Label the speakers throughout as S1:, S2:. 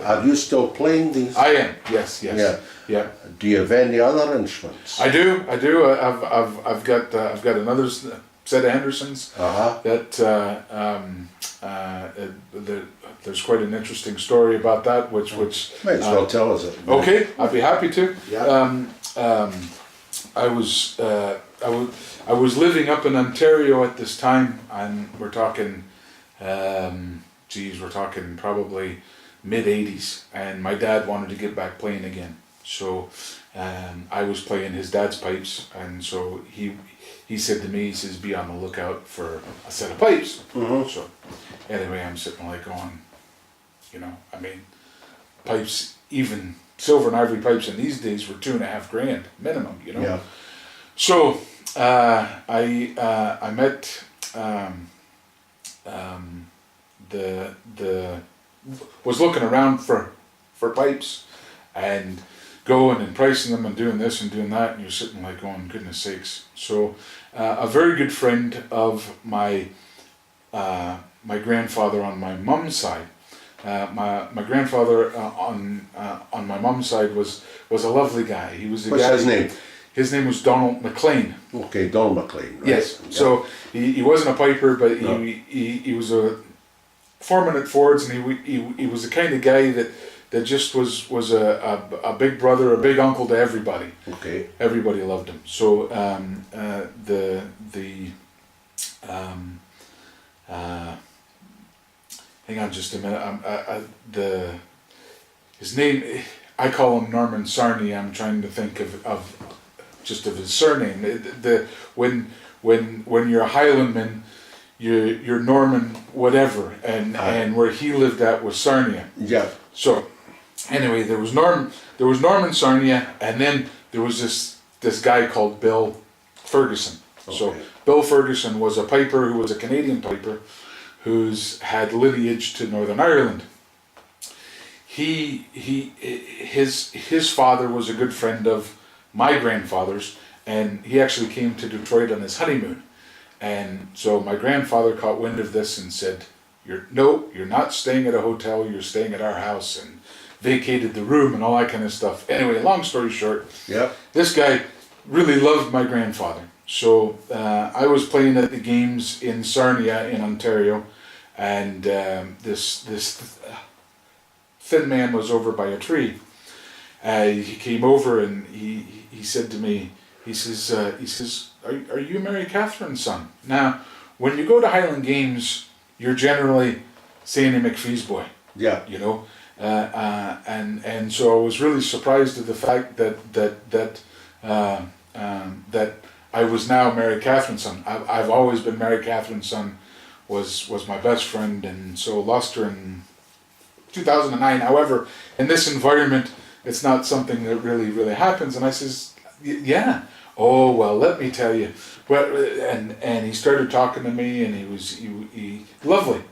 S1: Are you still playing these?
S2: I am. Yes. Yeah.
S1: Do you have any other instruments?
S2: I do. I've got another set of Hendersons. That there's quite an interesting story about that, which
S1: Might as well tell us it.
S2: Okay, I'd be happy to.
S1: Yeah.
S2: I was living up in Ontario at this time, and we're talking, we're talking probably mid-80s, and my dad wanted to get back playing again. So I was playing his dad's pipes, and so he said to me, he says, be on the lookout for a set of pipes. So anyway, I'm sitting like going, pipes, even silver and ivory pipes in these days were $2,500 minimum,
S1: Yeah.
S2: So I met was looking around for pipes and going and pricing them and doing this and doing that, and you're sitting like going, goodness sakes. So a very good friend of my grandfather on my mum's side. My grandfather on my mum's side was a lovely guy. He was a
S1: What's
S2: guy.
S1: his name?
S2: His name was Donald McLean.
S1: Okay, Donald McLean. Right?
S2: Yes.
S1: Yeah.
S2: So he wasn't a piper, but he was a foreman at Ford's, and he was the kind of guy that just was a big brother, a big uncle to everybody.
S1: Okay.
S2: Everybody loved him. So hang on just a minute. His name, I call him Norman Sarney. I'm trying to think of his surname. When you're a Highlandman, you're Norman whatever, and where he lived at was Sarnia.
S1: Yeah.
S2: So anyway, there was Norman Sarnia, and then there was this guy called Bill Ferguson. Okay. So Bill Ferguson was a piper who was a Canadian piper who's had lineage to Northern Ireland. His father was a good friend of my grandfather's, and he actually came to Detroit on his honeymoon. And so my grandfather caught wind of this and said, you're not staying at a hotel, you're staying at our house, and vacated the room and all that kind of stuff. Anyway, long story short, this guy really loved my grandfather. So I was playing at the games in Sarnia in Ontario, and this thin man was over by a tree. He came over and he said to me, he says, are you Mary Catherine's son? Now, when you go to Highland Games, you're generally Sandy McPhee's boy.
S1: Yeah.
S2: And so I was really surprised at the fact that I was now Mary Catherine's son. I've always been Mary Catherine's son. Was my best friend, and so lost her in 2009. However, in this environment, it's not something that really happens. And I says, yeah. Oh well, let me tell you. Well, and he started talking to me, and he was lovely.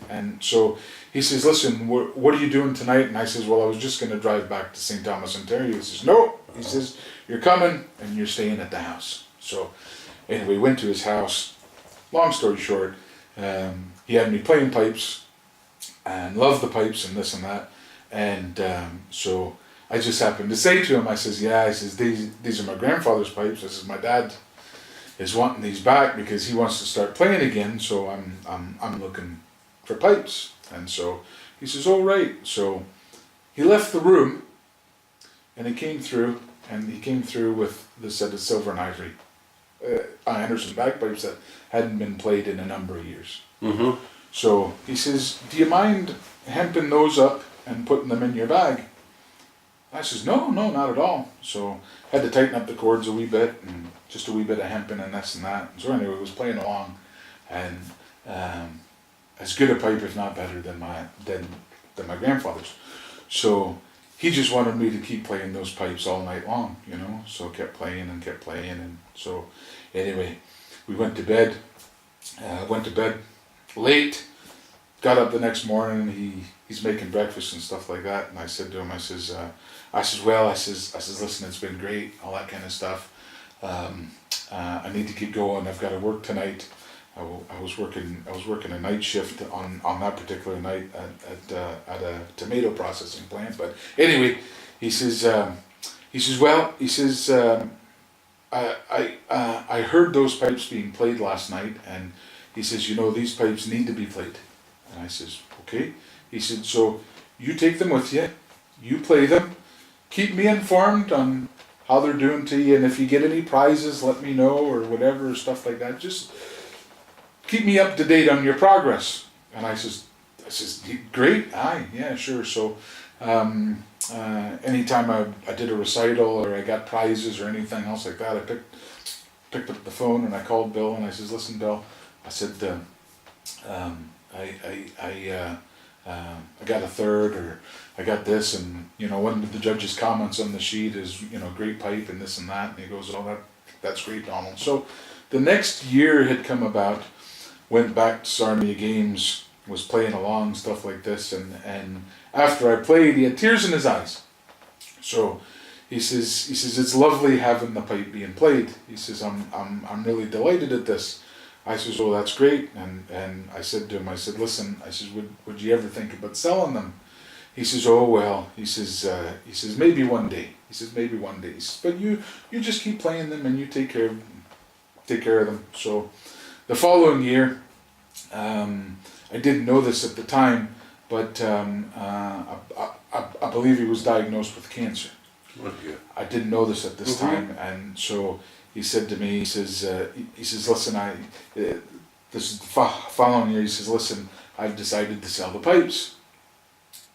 S2: And so he says, listen, what are you doing tonight? And I says, well, I was just going to drive back to St. Thomas, Ontario. He says, no. He says, you're coming and you're staying at the house. So anyway, went to his house. Long story short, he had me playing pipes and loved the pipes and this and that. And so I just happened to say to him, I says, these are my grandfather's pipes. I says, my dad is wanting these back because he wants to start playing again. So I'm looking for pipes. And so he says, oh, right. So he left the room and he came through with the set of silver and ivory Anderson bagpipes that hadn't been played in a number of years.
S1: Mm-hmm.
S2: So he says, do you mind hemping those up and putting them in your bag? I says, no, not at all. So had to tighten up the cords a wee bit, and just a wee bit of hemping and this and that. So anyway, was playing along, and as good a pipe, if not better, than my grandfather's. So he just wanted me to keep playing those pipes all night long, So kept playing, and so anyway, we went to bed. Late. Got up the next morning. He's making breakfast and stuff like that, and I said to him, I says, listen, it's been great, all that kind of stuff. I need to keep going. I've got to work tonight. I was working a night shift on that particular night at a tomato processing plant. But anyway, he says, well, he says, I heard those pipes being played last night, and he says, these pipes need to be played. And I says, okay. He said, so you take them with you, you play them, keep me informed on how they're doing to you, and if you get any prizes, let me know, or whatever, stuff like that. Just keep me up to date on your progress. And I says, great, aye, yeah, sure. So anytime I did a recital or I got prizes or anything else like that, I picked up the phone and I called Bill and I says, listen, Bill, I said, I got a third, or I got this, and one of the judge's comments on the sheet is great pipe and this and that, and he goes, oh, that's great, Donald. So the next year had come about, went back to Sarnia games, was playing along, stuff like this, and after I played, he had tears in his eyes. So he says it's lovely having the pipe being played. He says I'm really delighted at this. I says, oh, that's great. And I said to him, I said, listen, I says, would you ever think about selling them? He says, oh, well, he says, maybe one day. He says, maybe one day. He says, but you just keep playing them and you take care of them. So the following year, I didn't know this at the time, but I believe he was diagnosed with cancer. I didn't know this at this time, and so he said to me, he says, listen, this is the following year, he says, listen, I've decided to sell the pipes.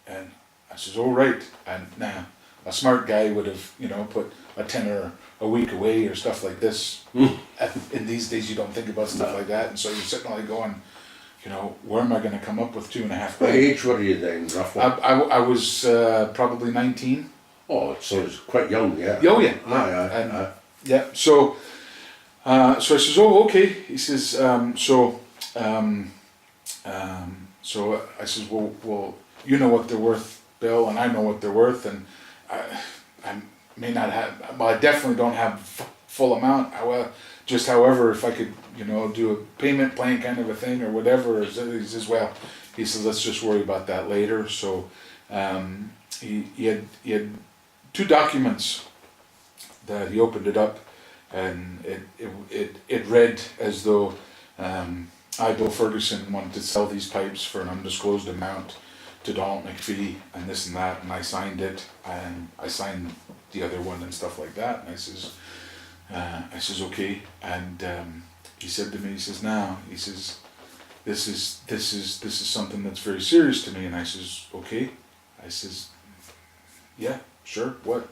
S2: And I says, oh, right. And now, a smart guy would have, put a tenner a week away or stuff like this. In these days, you don't think about stuff like that. And so you're sitting like going, where am I going to come up with $2.5 grand?
S1: What age were you then, roughly?
S2: I was probably 19.
S1: Oh, so it's quite young, yeah.
S2: Oh, yeah. Yeah, so I says, oh, okay. He says, so I says, well, you know what they're worth, Bill, and I know what they're worth, and I may not have, well, I definitely don't have full amount. However, if I could, do a payment plan kind of a thing or whatever, he says, well, he says, let's just worry about that later. So he had 2 documents that he opened it up, and it read as though I, Bill Ferguson, wanted to sell these pipes for an undisclosed amount to Donald McPhee and this and that, and I signed it, and I signed the other one and stuff like that, and I says okay, and he said to me, he says, now, he says, this is something that's very serious to me, and I says, okay. I says, yeah, sure, what?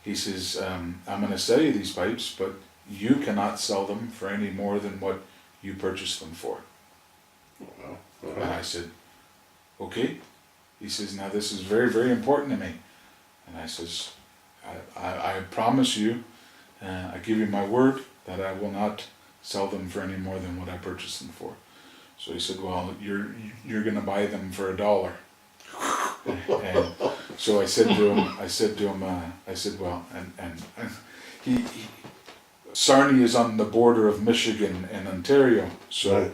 S2: He says, I'm going to sell you these pipes, but you cannot sell them for any more than what you purchased them for.
S1: Well,
S2: and I said, okay. He says, now this is very, very important to me. And I says, I promise you, I give you my word that I will not sell them for any more than what I purchased them for. So he said, well, you're going to buy them for $1. And so I said to him, well, and he Sarnia is on the border of Michigan and Ontario, so
S1: right.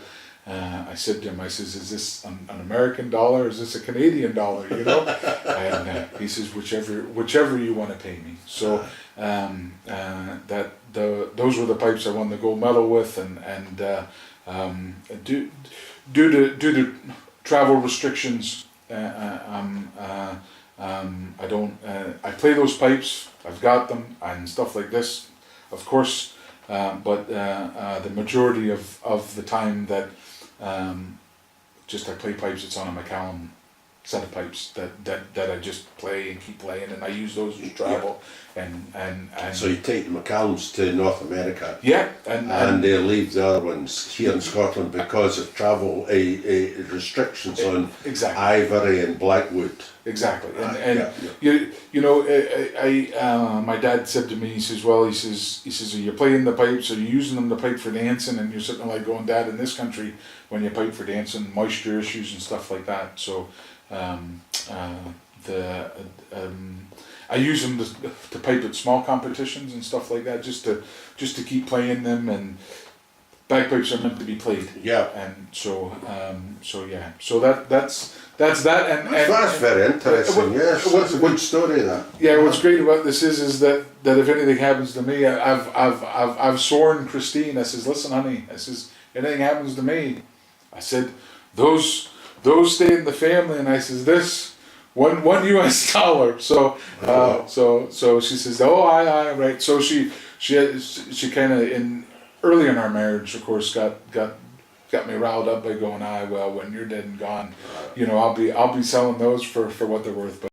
S2: I said to him, I says, is this an American dollar, or is this a Canadian dollar, and he says, whichever you want to pay me. So those were the pipes I won the gold medal with, and due to travel restrictions, I don't. I play those pipes. I've got them and stuff like this, of course. But the majority of the time that just I play pipes, it's on a McCallum set of pipes that I just play and keep playing, and I use those to travel. And
S1: so you take the McCallums to North America.
S2: Yeah,
S1: and they leave the other ones here in Scotland because of travel restrictions on
S2: exactly.
S1: Ivory and Blackwood.
S2: Exactly, my dad said to me, he says, well, he says, are you playing the pipes? Are you using them to pipe for dancing? And you're sitting there like going, Dad, in this country, when you pipe for dancing, moisture issues and stuff like that. So I use them to pipe at small competitions and stuff like that, just to keep playing them, and bagpipes are meant to be played.
S1: Yeah.
S2: And so yeah. So that's that. And
S1: That's very interesting, yes. That's a good story, that.
S2: yeah, what's great about this is that if anything happens to me, I've sworn Christine. I says, listen, honey. I says, anything happens to me, I said, those stay in the family, and I says this one U.S. dollar. So so she says, oh, I right. So she kind of early in our marriage, of course, got me riled up by going, well, when you're dead and gone, I'll be selling those for what they're worth. But